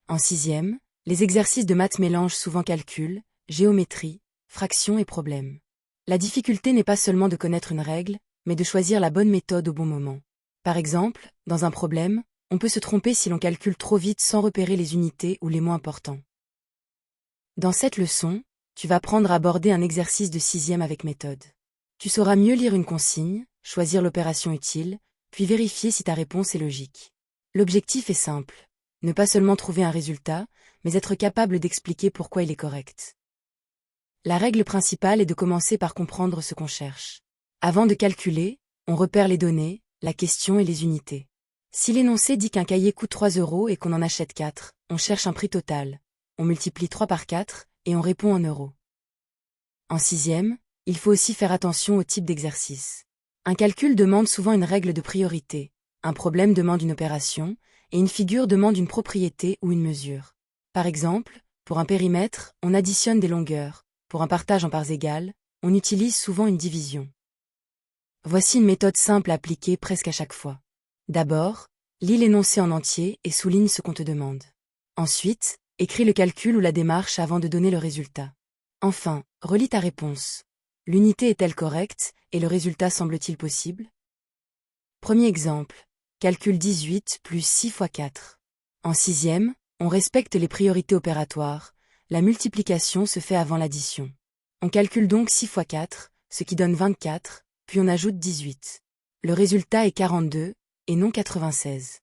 En sixième, les exercices de maths mélangent souvent calcul, géométrie, fractions et problèmes. La difficulté n'est pas seulement de connaître une règle, mais de choisir la bonne méthode au bon moment. Par exemple, dans un problème, on peut se tromper si l'on calcule trop vite sans repérer les unités ou les mots importants. Dans cette leçon, tu vas apprendre à aborder un exercice de sixième avec méthode. Tu sauras mieux lire une consigne, choisir l'opération utile, puis vérifier si ta réponse est logique. L'objectif est simple, ne pas seulement trouver un résultat, mais être capable d'expliquer pourquoi il est correct. La règle principale est de commencer par comprendre ce qu'on cherche. Avant de calculer, on repère les données, la question et les unités. Si l'énoncé dit qu'un cahier coûte 3 € et qu'on en achète 4, on cherche un prix total. On multiplie 3 par 4 et on répond en euros. En sixième, il faut aussi faire attention au type d'exercice. Un calcul demande souvent une règle de priorité, un problème demande une opération, et une figure demande une propriété ou une mesure. Par exemple, pour un périmètre, on additionne des longueurs, pour un partage en parts égales, on utilise souvent une division. Voici une méthode simple à appliquer presque à chaque fois. D'abord, lis l'énoncé en entier et souligne ce qu'on te demande. Ensuite, écris le calcul ou la démarche avant de donner le résultat. Enfin, relis ta réponse. L'unité est-elle correcte, et le résultat semble-t-il possible? Premier exemple. Calcul 18 plus 6 fois 4. En sixième, on respecte les priorités opératoires, la multiplication se fait avant l'addition. On calcule donc 6 fois 4, ce qui donne 24, puis on ajoute 18. Le résultat est 42, et non 96.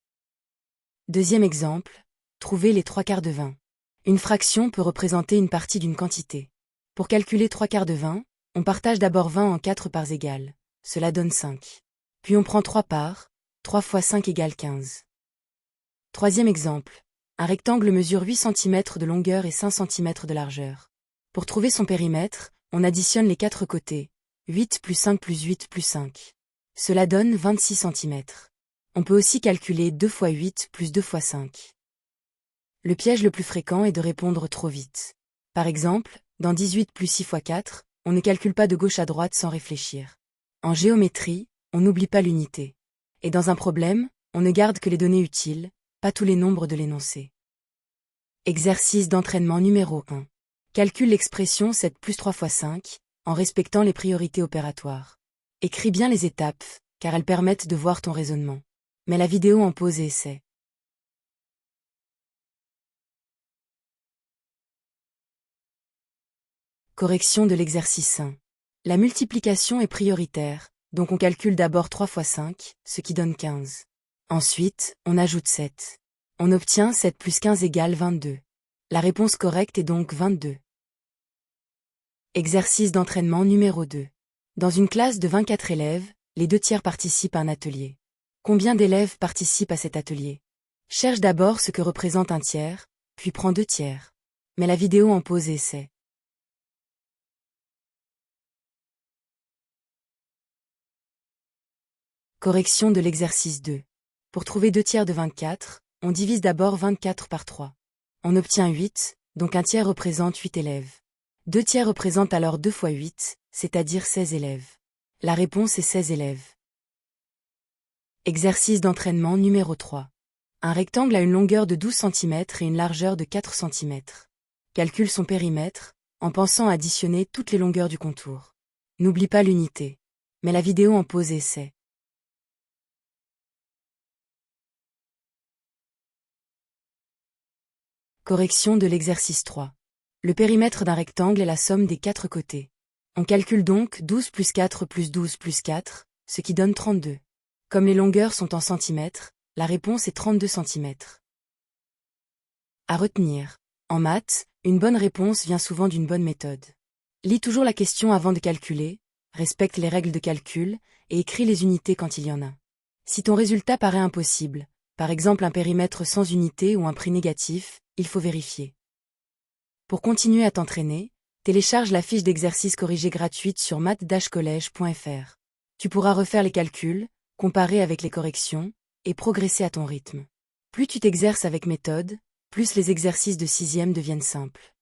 Deuxième exemple, trouver les 3/4 de 20. Une fraction peut représenter une partie d'une quantité. Pour calculer 3/4 de 20, on partage d'abord 20 en 4 parts égales, cela donne 5. Puis on prend 3 parts, 3 fois 5 égale 15. Troisième exemple, un rectangle mesure 8 cm de longueur et 5 cm de largeur. Pour trouver son périmètre, on additionne les 4 côtés, 8 plus 5 plus 8 plus 5. Cela donne 26 cm. On peut aussi calculer 2 fois 8 plus 2 fois 5. Le piège le plus fréquent est de répondre trop vite. Par exemple, dans 18 plus 6 fois 4, on ne calcule pas de gauche à droite sans réfléchir. En géométrie, on n'oublie pas l'unité. Et dans un problème, on ne garde que les données utiles, pas tous les nombres de l'énoncé. Exercice d'entraînement numéro 1. Calcule l'expression 7 plus 3 fois 5, en respectant les priorités opératoires. Écris bien les étapes, car elles permettent de voir ton raisonnement. Mets la vidéo en pause et essaie. Correction de l'exercice 1. La multiplication est prioritaire, donc on calcule d'abord 3 fois 5, ce qui donne 15. Ensuite, on ajoute 7. On obtient 7 plus 15 égale 22. La réponse correcte est donc 22. Exercice d'entraînement numéro 2. Dans une classe de 24 élèves, les 2/3 participent à un atelier. Combien d'élèves participent à cet atelier? Cherche d'abord ce que représente un tiers, puis prends 2/3. Mets la vidéo en pause et essaie. Correction de l'exercice 2. Pour trouver 2/3 de 24, on divise d'abord 24 par 3. On obtient 8, donc un tiers représente 8 élèves. 2/3 représente alors 2 fois 8, c'est-à-dire 16 élèves. La réponse est 16 élèves. Exercice d'entraînement numéro 3. Un rectangle a une longueur de 12 cm et une largeur de 4 cm. Calcule son périmètre, en pensant à additionner toutes les longueurs du contour. N'oublie pas l'unité. Mets la vidéo en pause et essaie. Correction de l'exercice 3. Le périmètre d'un rectangle est la somme des 4 côtés. On calcule donc 12 plus 4 plus 12 plus 4, ce qui donne 32. Comme les longueurs sont en centimètres, la réponse est 32 cm. À retenir. En maths, une bonne réponse vient souvent d'une bonne méthode. Lis toujours la question avant de calculer, respecte les règles de calcul, et écris les unités quand il y en a. Si ton résultat paraît impossible, par exemple un périmètre sans unité ou un prix négatif, il faut vérifier. Pour continuer à t'entraîner, télécharge la fiche d'exercice corrigée gratuite sur math-college.fr. Tu pourras refaire les calculs, comparer avec les corrections, et progresser à ton rythme. Plus tu t'exerces avec méthode, plus les exercices de sixième deviennent simples.